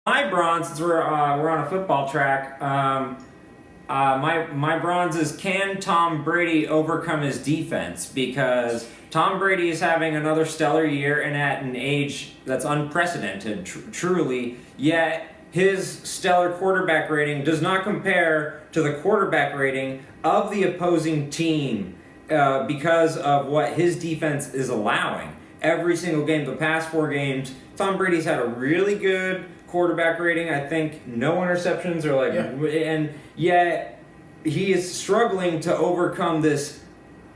My bronze, since we're on a football track, my bronze is, can Tom Brady overcome his defense? Because Tom Brady is having another stellar year and at an age that's unprecedented, truly. Yet his stellar quarterback rating does not compare to the quarterback rating of the opposing team because of what his defense is allowing. Every single game, the past 4 games, Tom Brady's had a really good quarterback rating. I think no interceptions or and yet he is struggling to overcome this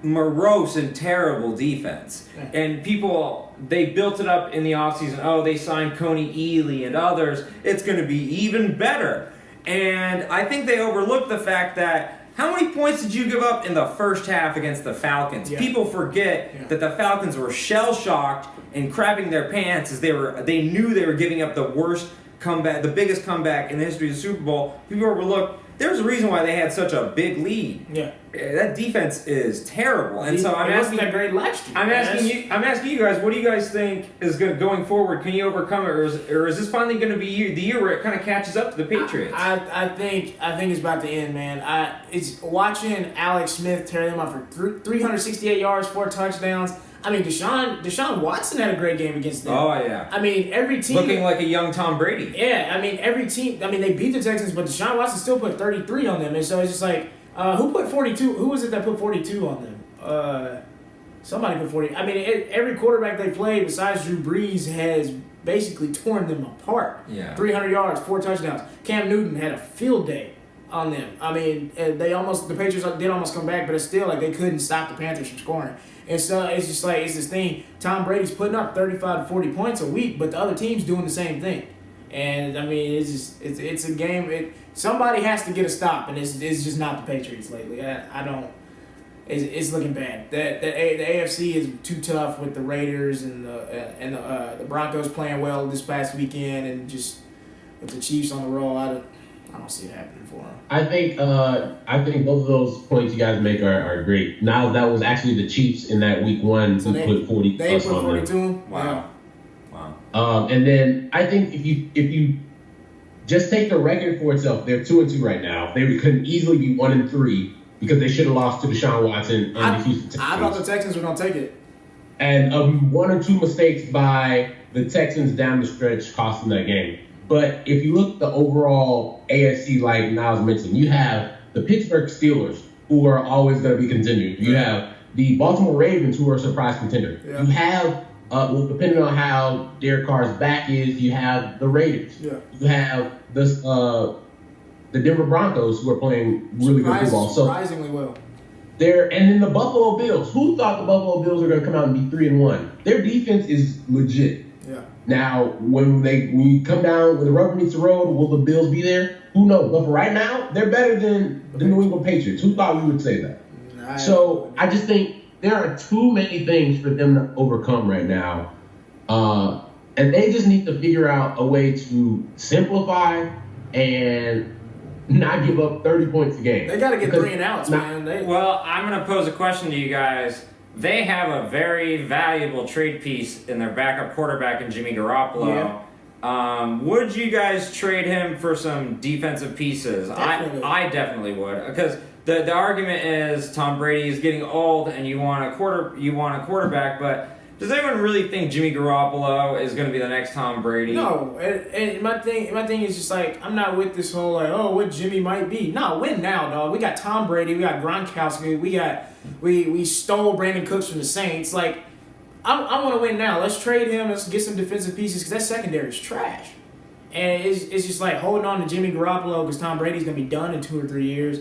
morose and terrible defense. Yeah. And people, they built it up in the offseason. Oh, they signed Coney Ealy and others. It's going to be even better. And I think they overlooked the fact that how many points did you give up in the first half against the Falcons? Yeah. People forget that the Falcons were shell-shocked and crapping their pants as they knew they were giving up the worst comeback, the biggest comeback in the history of the Super Bowl. People overlook. There's a reason why they had such a big lead. Yeah, that defense is terrible, and so I'm asking. That great last year. I'm asking you guys. What do you guys think is going forward? Can you overcome it, or is this finally going to be the year where it kind of catches up to the Patriots? I think it's about to end, man. It's watching Alex Smith tear them up for 368 yards, 4 touchdowns. I mean, Deshaun Watson had a great game against them. Oh, yeah. I mean, every team... Looking like a young Tom Brady. Yeah, I mean, every team... I mean, they beat the Texans, but Deshaun Watson still put 33 on them. And so it's just like, who put 42? Who was it that put 42 on them? Somebody put 40. I mean, every quarterback they played besides Drew Brees has basically torn them apart. Yeah. 300 yards, 4 touchdowns. Cam Newton had a field day on them. I mean, the Patriots did almost come back, but it's still like they couldn't stop the Panthers from scoring. And so it's just like, it's this thing. Tom Brady's putting up 35 to 40 points a week, but the other team's doing the same thing. And I mean, it's a game. Somebody has to get a stop, and it's just not the Patriots lately. It's looking bad. The AFC is too tough with the Raiders and the Broncos playing well this past weekend, and just with the Chiefs on the roll. I don't see it happening for them. I think both of those points you guys make are great. Now that was actually the Chiefs in that week 1 who put 40 they plus put on 42. them. Wow. And then I think if you just take the record for itself, they're 2-2 right now. They could easily be 1-3 because they should have lost to Deshaun Watson and the Houston Texans. I thought the Texans were gonna take it. And 1 or 2 mistakes by the Texans down the stretch cost them that game. But if you look at the overall AFC, like Niles mentioned, you have the Pittsburgh Steelers, who are always going to be contenders. You have the Baltimore Ravens, who are a surprise contender. Yeah. You have, depending on how Derek Carr's back is, you have the Raiders. Yeah. You have the Denver Broncos, who are playing really good football. Surprisingly well. And then the Buffalo Bills. Who thought the Buffalo Bills were going to come out and be 3-1? Their defense is legit. Yeah. Now, when we come down, when the rubber meets the road, will the Bills be there? Who knows? But for right now, they're better than the New England Patriots. Who thought we would say that? So I just think there are too many things for them to overcome right now. And they just need to figure out a way to simplify and not give up 30 points a game. They got to get 3 and outs, man. Well, I'm going to pose a question to you guys. They have a very valuable trade piece in their backup quarterback in Jimmy Garoppolo. Yeah. Would you guys trade him for some defensive pieces? Definitely. I definitely would, because the argument is Tom Brady is getting old and you want a quarterback, but does anyone really think Jimmy Garoppolo is going to be the next Tom Brady? No, and my thing is just like, I'm not with this whole what Jimmy might be. No, win now, dog. We got Tom Brady, we got Gronkowski, we stole Brandon Cooks from the Saints. Like, I want to win now. Let's trade him. Let's get some defensive pieces because that secondary is trash. And it's just like holding on to Jimmy Garoppolo because Tom Brady's going to be done in 2 or 3 years.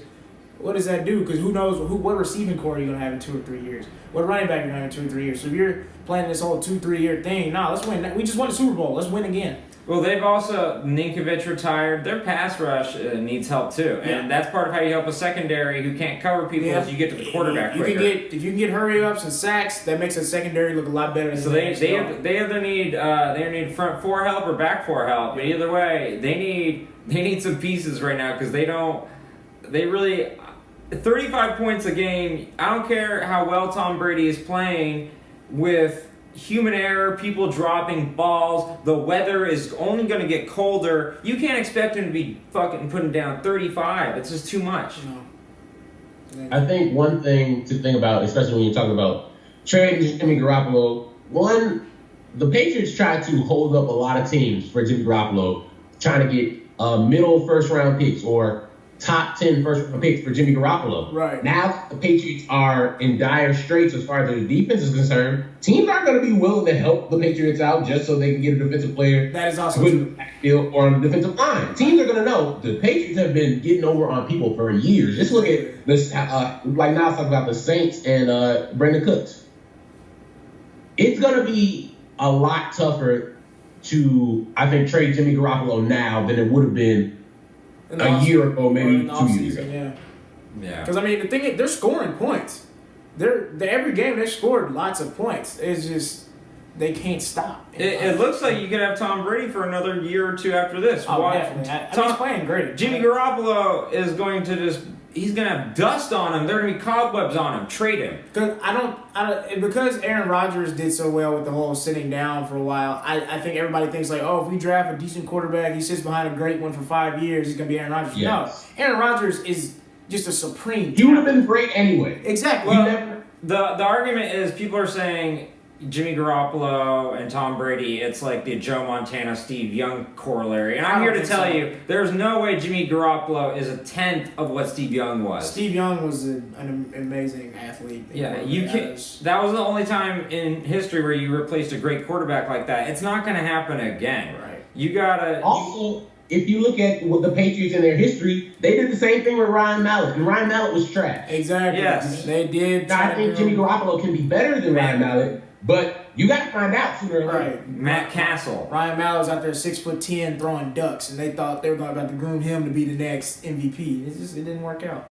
What does that do? Because who knows what receiving core you're going to have in 2 or 3 years. What running back you're going to have in 2 or 3 years. So if you're playing this whole 2-3 year thing, let's win. We just won the Super Bowl. Let's win again. Well, they've also, Ninkovich retired. Their pass rush needs help too. Yeah. And that's part of how you help a secondary who can't cover people as you get to the quarterback quicker. If you can get hurry-ups and sacks, that makes a secondary look a lot better. So they either need front 4 help or back 4 help. But either way, they need some pieces right now because they really 35 points a game. I don't care how well Tom Brady is playing with human error, people dropping balls. The weather is only going to get colder. You can't expect him to be fucking putting down 35. It's just too much. No. I think one thing to think about, especially when you're talking about trading Jimmy Garoppolo, the Patriots tried to hold up a lot of teams for Jimmy Garoppolo, trying to get middle first-round picks or top 10 first-round picks for Jimmy Garoppolo. Right. Now the Patriots are in dire straits as far as their defense is concerned. Teams aren't going to be willing to help the Patriots out just so they can get a defensive player. That is also with true. the backfield or on the defensive line. Teams are going to know the Patriots have been getting over on people for years. Just look at this, like Niles talking about the Saints and Brandon Cooks. It's going to be a lot tougher to, I think, trade Jimmy Garoppolo now than it would have been a year ago, maybe 2 years ago. Yeah. Because, I mean, the thing is, they're scoring points. Every game, they scored lots of points. It's just, they can't stop. It looks like you could have Tom Brady for another year or two after this. Oh, definitely. He's playing great. Jimmy Garoppolo is going to he's going to have dust on him. There are going to be cobwebs on him. Trade him. Because Aaron Rodgers did so well with the whole sitting down for a while, I think everybody thinks like, oh, if we draft a decent quarterback, he sits behind a great one for 5 years, he's going to be Aaron Rodgers. Yes. No, Aaron Rodgers is just a supreme He would have been great anyway. Exactly. Well, the argument is people are saying Jimmy Garoppolo and Tom Brady, it's like the Joe Montana, Steve Young corollary. And I'm here to tell you, there's no way Jimmy Garoppolo is a tenth of what Steve Young was. Steve Young was an amazing athlete. Yeah, you can. That was the only time in history where you replaced a great quarterback like that. It's not going to happen again. Right. You gotta. Also, if you look at what the Patriots in their history, they did the same thing with Ryan Mallett, and Ryan Mallett was trash. Exactly. Yes. They did. Now, I think Jimmy Garoppolo can be better than Ryan Mallett, but you got to find out sooner or later. Right. Matt Castle. Ryan Mallett was out there 6'10" throwing ducks, and they thought they were about to groom him to be the next MVP. It didn't work out.